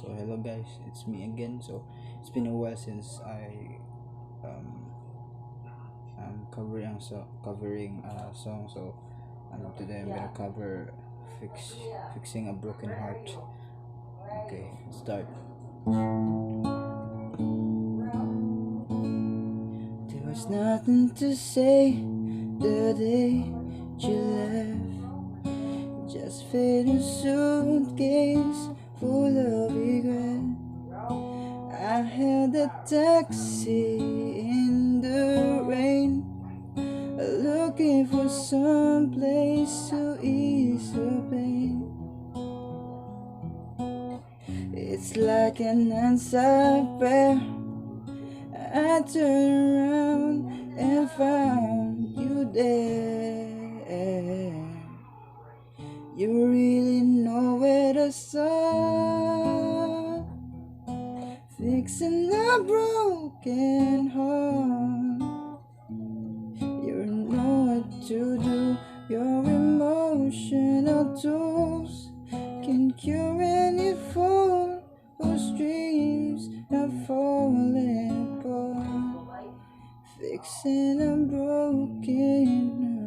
So hello guys, it's me again. So it's been a while since um I'm covering a song. So today I'm gonna cover fixing a broken heart. Okay, start. There was nothing to say the day you left. Just fit a suitcase full of regret. I held a taxi in the rain, looking for some place to ease the pain. It's like an unsung prayer. I turned around and found you there. You really know where to start, fixing a broken heart. You know what to do. Your emotional tools can cure any fool whose dreams are falling apart. Fixing a broken heart.